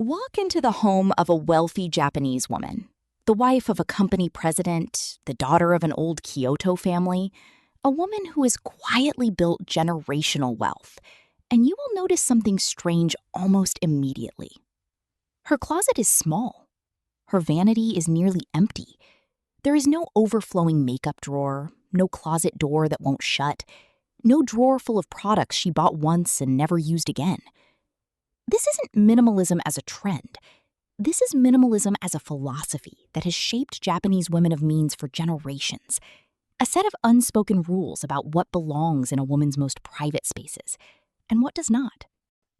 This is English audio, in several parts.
Walk into the home of a wealthy Japanese woman, the wife of a company president, the daughter of an old Kyoto family, a woman who has quietly built generational wealth, and you will notice something strange almost immediately. Her closet is small. Her vanity is nearly empty. There is no overflowing makeup drawer, no closet door that won't shut, no drawer full of products she bought once and never used again. This isn't minimalism as a trend. This is minimalism as a philosophy that has shaped Japanese women of means for generations. A set of unspoken rules about what belongs in a woman's most private spaces and what does not.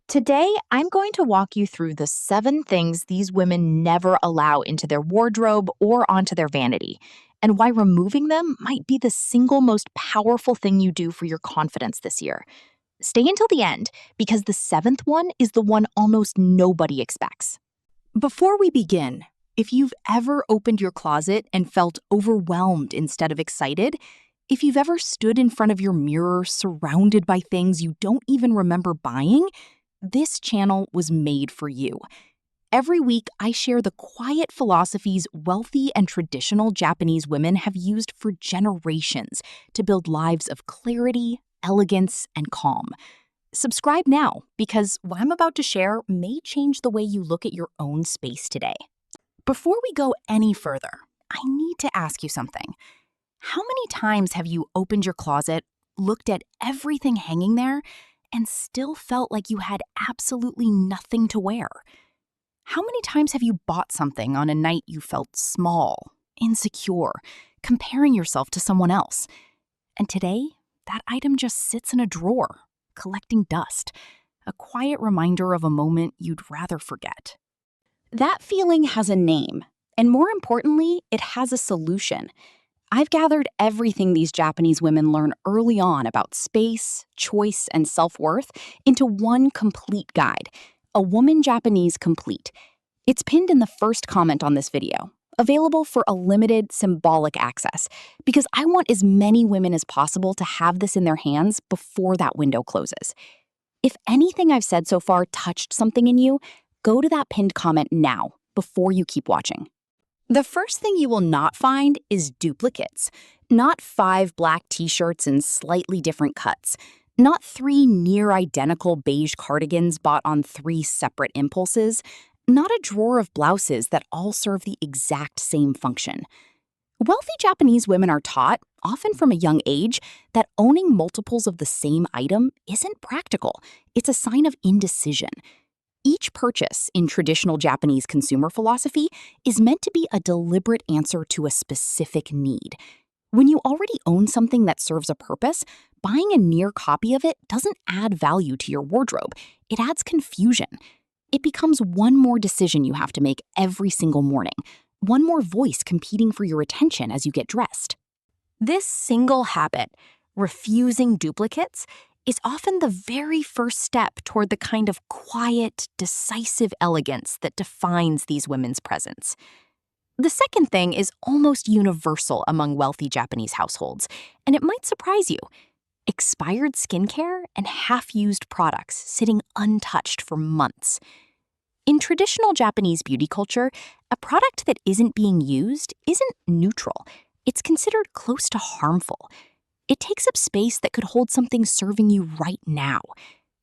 Today, I'm going to walk you through the 7 things these women never allow into their wardrobe or onto their vanity, and why removing them might be the single most powerful thing you do for your confidence this year. Stay until the end, because the 7th one is the one almost nobody expects. Before we begin, if you've ever opened your closet and felt overwhelmed instead of excited, if you've ever stood in front of your mirror surrounded by things you don't even remember buying, this channel was made for you. Every week, I share the quiet philosophies wealthy and traditional Japanese women have used for generations to build lives of clarity, elegance, and calm. Subscribe now, because what I'm about to share may change the way you look at your own space today. Before we go any further, I need to ask you something. How many times have you opened your closet, looked at everything hanging there, and still felt like you had absolutely nothing to wear? How many times have you bought something on a night you felt small, insecure, comparing yourself to someone else? And today, that item just sits in a drawer, collecting dust, a quiet reminder of a moment you'd rather forget. That feeling has a name, and more importantly, it has a solution. I've gathered everything these Japanese women learn early on about space, choice, and self-worth into one complete guide, a Woman Japanese Complete. It's pinned in the first comment on this video, available for a limited symbolic access, because I want as many women as possible to have this in their hands before that window closes. If anything I've said so far touched something in you, go to that pinned comment now, before you keep watching. The first thing you will not find is duplicates. Not 5 black t-shirts in slightly different cuts. Not 3 near-identical beige cardigans bought on 3 separate impulses. Not a drawer of blouses that all serve the exact same function. Wealthy Japanese women are taught, often from a young age, that owning multiples of the same item isn't practical. It's a sign of indecision. Each purchase in traditional Japanese consumer philosophy is meant to be a deliberate answer to a specific need. When you already own something that serves a purpose, buying a near copy of it doesn't add value to your wardrobe. It adds confusion. It becomes one more decision you have to make every single morning, one more voice competing for your attention as you get dressed. This single habit, refusing duplicates, is often the very first step toward the kind of quiet, decisive elegance that defines these women's presence. The second thing is almost universal among wealthy Japanese households, and it might surprise you. Expired skincare and half-used products sitting untouched for months. In traditional Japanese beauty culture, a product that isn't being used isn't neutral. It's considered close to harmful. It takes up space that could hold something serving you right now.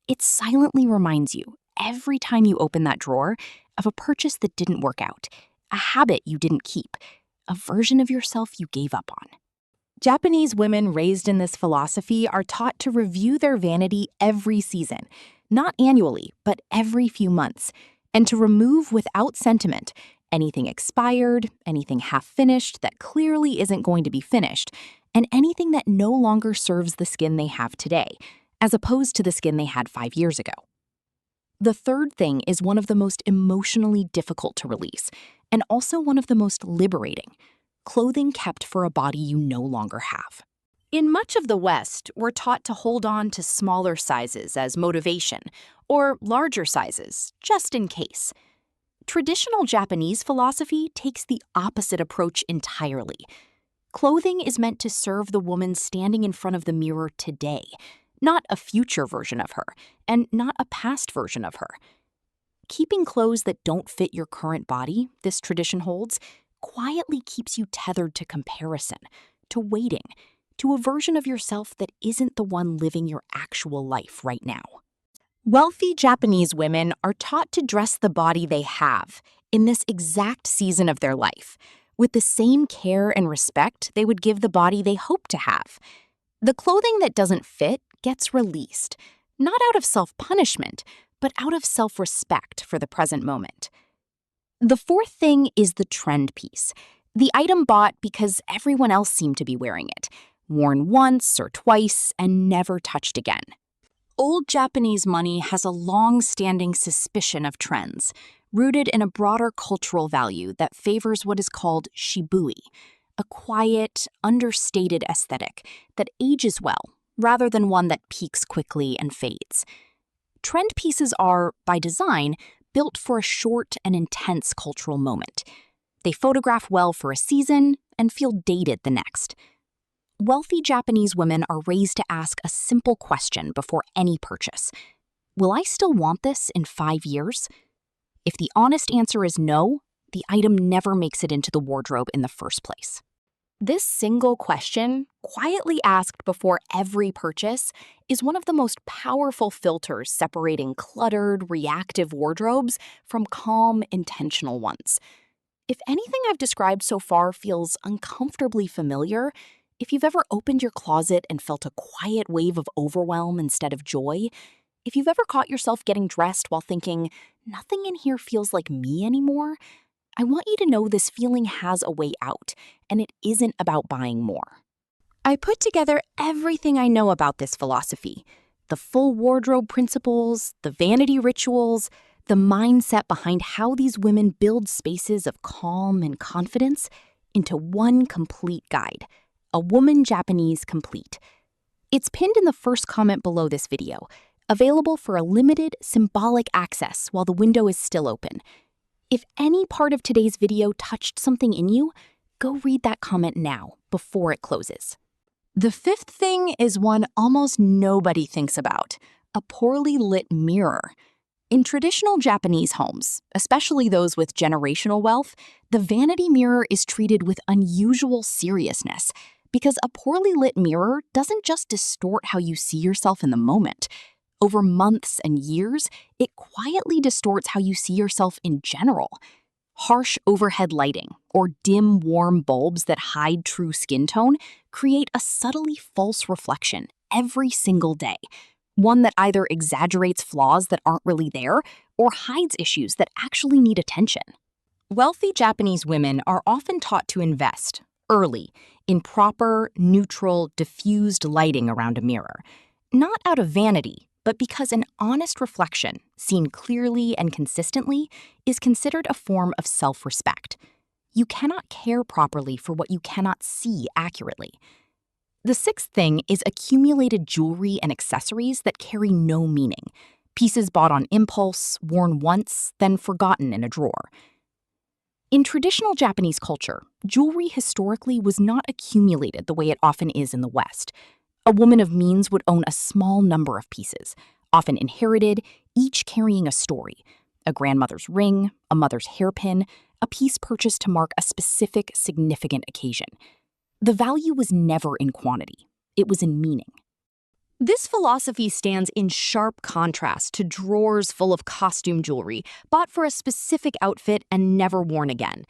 It silently reminds you, every time you open that drawer, of a purchase that didn't work out, a habit you didn't keep, a version of yourself you gave up on. Japanese women raised in this philosophy are taught to review their vanity every season, not annually, but every few months, and to remove without sentiment anything expired, anything half-finished that clearly isn't going to be finished, and anything that no longer serves the skin they have today, as opposed to the skin they had 5 years ago. The third thing is one of the most emotionally difficult to release, and also one of the most liberating: clothing kept for a body you no longer have. In much of the West, we're taught to hold on to smaller sizes as motivation, or larger sizes, just in case. Traditional Japanese philosophy takes the opposite approach entirely. Clothing is meant to serve the woman standing in front of the mirror today, not a future version of her, and not a past version of her. Keeping clothes that don't fit your current body, this tradition holds, quietly keeps you tethered to comparison, to waiting, to a version of yourself that isn't the one living your actual life right now. Wealthy Japanese women are taught to dress the body they have in this exact season of their life, with the same care and respect they would give the body they hope to have. The clothing that doesn't fit gets released, not out of self-punishment, but out of self-respect for the present moment. The fourth thing is the trend piece, the item bought because everyone else seemed to be wearing it, worn once or twice and never touched again. Old Japanese money has a long-standing suspicion of trends, rooted in a broader cultural value that favors what is called shibui, a quiet, understated aesthetic that ages well, rather than one that peaks quickly and fades. Trend pieces are, by design, built for a short and intense cultural moment. They photograph well for a season and feel dated the next. Wealthy Japanese women are raised to ask a simple question before any purchase. Will I still want this in 5 years? If the honest answer is no, the item never makes it into the wardrobe in the first place. This single question, quietly asked before every purchase, is one of the most powerful filters separating cluttered, reactive wardrobes from calm, intentional ones. If anything I've described so far feels uncomfortably familiar, if you've ever opened your closet and felt a quiet wave of overwhelm instead of joy, if you've ever caught yourself getting dressed while thinking, nothing in here feels like me anymore, I want you to know this feeling has a way out, and it isn't about buying more. I put together everything I know about this philosophy, the full wardrobe principles, the vanity rituals, the mindset behind how these women build spaces of calm and confidence, into one complete guide, A Woman Japanese Complete. It's pinned in the first comment below this video, available for a limited, symbolic access while the window is still open. If any part of today's video touched something in you, go read that comment now, before it closes. The fifth thing is one almost nobody thinks about, a poorly lit mirror. In traditional Japanese homes, especially those with generational wealth, the vanity mirror is treated with unusual seriousness, because a poorly lit mirror doesn't just distort how you see yourself in the moment. Over months and years, it quietly distorts how you see yourself in general. Harsh overhead lighting or dim, warm bulbs that hide true skin tone create a subtly false reflection every single day, one that either exaggerates flaws that aren't really there or hides issues that actually need attention. Wealthy Japanese women are often taught to invest, early, in proper, neutral, diffused lighting around a mirror, not out of vanity, but because an honest reflection, seen clearly and consistently, is considered a form of self-respect. You cannot care properly for what you cannot see accurately. The sixth thing is accumulated jewelry and accessories that carry no meaning, pieces bought on impulse, worn once, then forgotten in a drawer. In traditional Japanese culture, jewelry historically was not accumulated the way it often is in the West. A woman of means would own a small number of pieces, often inherited, each carrying a story. A grandmother's ring, a mother's hairpin, a piece purchased to mark a specific, significant occasion. The value was never in quantity, it was in meaning. This philosophy stands in sharp contrast to drawers full of costume jewelry, bought for a specific outfit and never worn again.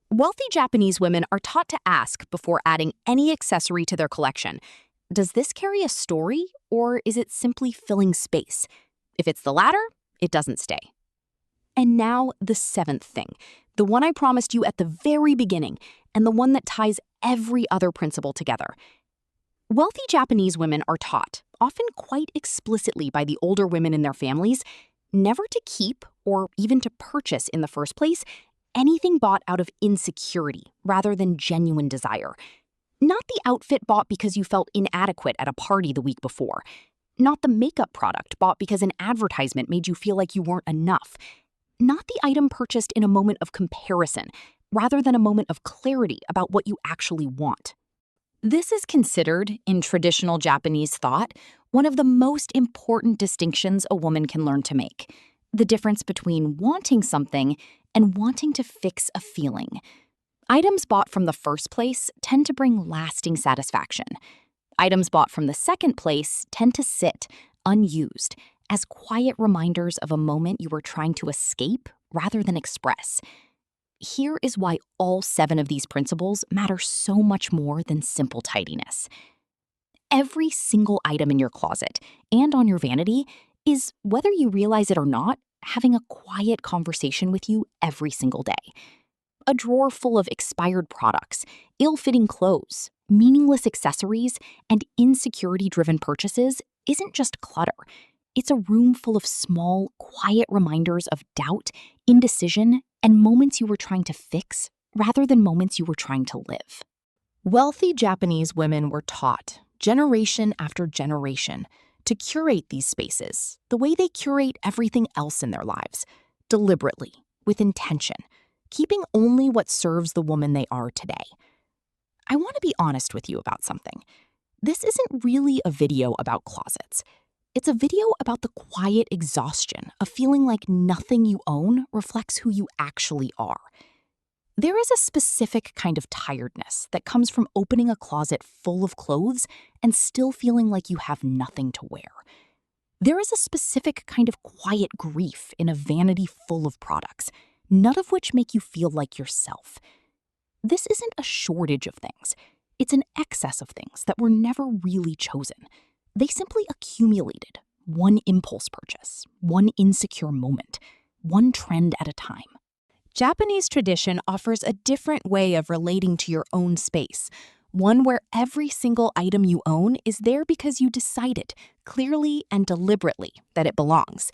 Wealthy Japanese women are taught to ask before adding any accessory to their collection, does this carry a story, or is it simply filling space? If it's the latter, it doesn't stay. And now, the seventh thing, the one I promised you at the very beginning, and the one that ties every other principle together. Wealthy Japanese women are taught, often quite explicitly by the older women in their families, never to keep, or even to purchase in the first place, anything bought out of insecurity rather than genuine desire. Not the outfit bought because you felt inadequate at a party the week before. Not the makeup product bought because an advertisement made you feel like you weren't enough. Not the item purchased in a moment of comparison, rather than a moment of clarity about what you actually want. This is considered, in traditional Japanese thought, one of the most important distinctions a woman can learn to make. the difference between wanting something and wanting to fix a feeling. Items bought from the first place tend to bring lasting satisfaction. Items bought from the second place tend to sit, unused, as quiet reminders of a moment you were trying to escape rather than express. Here is why all 7 of these principles matter so much more than simple tidiness. Every single item in your closet and on your vanity is, whether you realize it or not, having a quiet conversation with you every single day. A drawer full of expired products, ill-fitting clothes, meaningless accessories, and insecurity-driven purchases isn't just clutter. It's a room full of small, quiet reminders of doubt, indecision, and moments you were trying to fix rather than moments you were trying to live. Wealthy Japanese women were taught, generation after generation, to curate these spaces the way they curate everything else in their lives, deliberately, with intention, keeping only what serves the woman they are today. I want to be honest with you about something. This isn't really a video about closets. It's a video about the quiet exhaustion of feeling like nothing you own reflects who you actually are. There is a specific kind of tiredness that comes from opening a closet full of clothes and still feeling like you have nothing to wear. There is a specific kind of quiet grief in a vanity full of products, none of which make you feel like yourself. This isn't a shortage of things. It's an excess of things that were never really chosen. They simply accumulated, one impulse purchase, one insecure moment, one trend at a time. Japanese tradition offers a different way of relating to your own space, one where every single item you own is there because you decided, clearly and deliberately, that it belongs.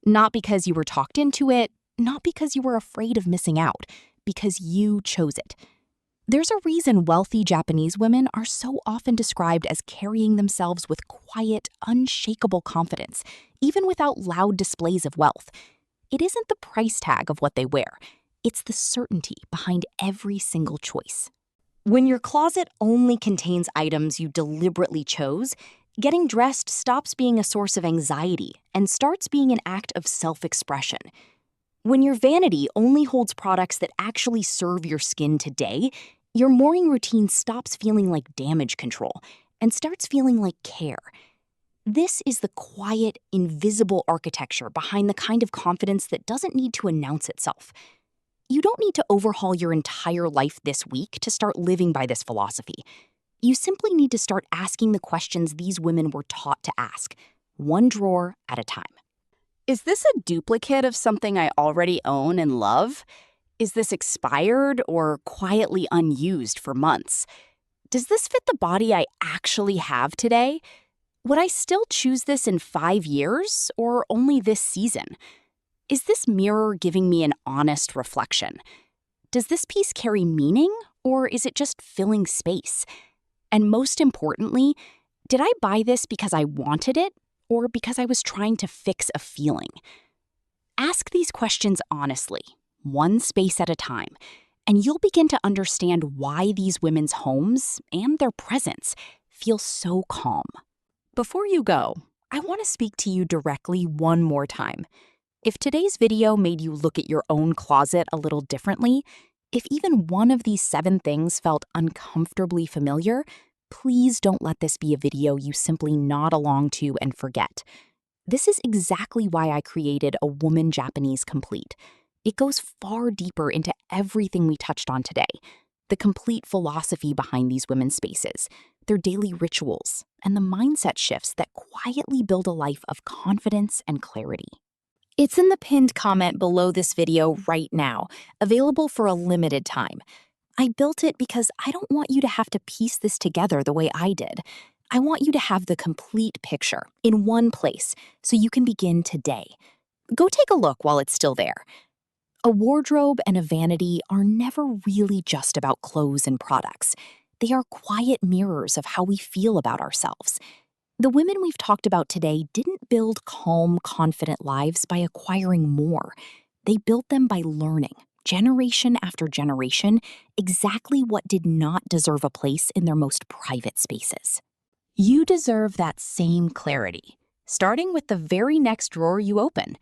Not because you were talked into it, not because you were afraid of missing out, because you chose it. There's a reason wealthy Japanese women are so often described as carrying themselves with quiet, unshakable confidence, even without loud displays of wealth. It isn't the price tag of what they wear. It's the certainty behind every single choice. When your closet only contains items you deliberately chose, getting dressed stops being a source of anxiety and starts being an act of self-expression. When your vanity only holds products that actually serve your skin today, your morning routine stops feeling like damage control and starts feeling like care. This is the quiet, invisible architecture behind the kind of confidence that doesn't need to announce itself. You don't need to overhaul your entire life this week to start living by this philosophy. You simply need to start asking the questions these women were taught to ask, one drawer at a time. Is this a duplicate of something I already own and love? Is this expired or quietly unused for months? Does this fit the body I actually have today? Would I still choose this in 5 years or only this season? Is this mirror giving me an honest reflection? Does this piece carry meaning, or is it just filling space? And most importantly, did I buy this because I wanted it, or because I was trying to fix a feeling? Ask these questions honestly, one space at a time, and you'll begin to understand why these women's homes and their presence feel so calm. Before you go, I want to speak to you directly one more time. If today's video made you look at your own closet a little differently, if even one of these 7 things felt uncomfortably familiar, please don't let this be a video you simply nod along to and forget. This is exactly why I created A Woman Japanese Complete. It goes far deeper into everything we touched on today, the complete philosophy behind these women's spaces, their daily rituals, and the mindset shifts that quietly build a life of confidence and clarity. It's in the pinned comment below this video right now, available for a limited time. I built it because I don't want you to have to piece this together the way I did. I want you to have the complete picture in one place so you can begin today. Go take a look while it's still there. A wardrobe and a vanity are never really just about clothes and products. They are quiet mirrors of how we feel about ourselves. The women we've talked about today didn't build calm, confident lives by acquiring more. They built them by learning, generation after generation, exactly what did not deserve a place in their most private spaces. You deserve that same clarity, starting with the very next drawer you open.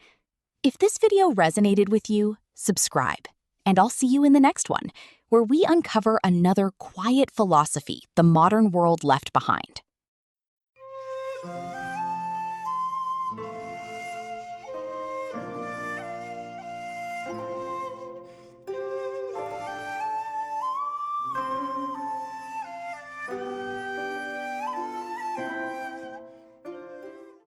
If this video resonated with you, subscribe. And I'll see you in the next one, where we uncover another quiet philosophy the modern world left behind.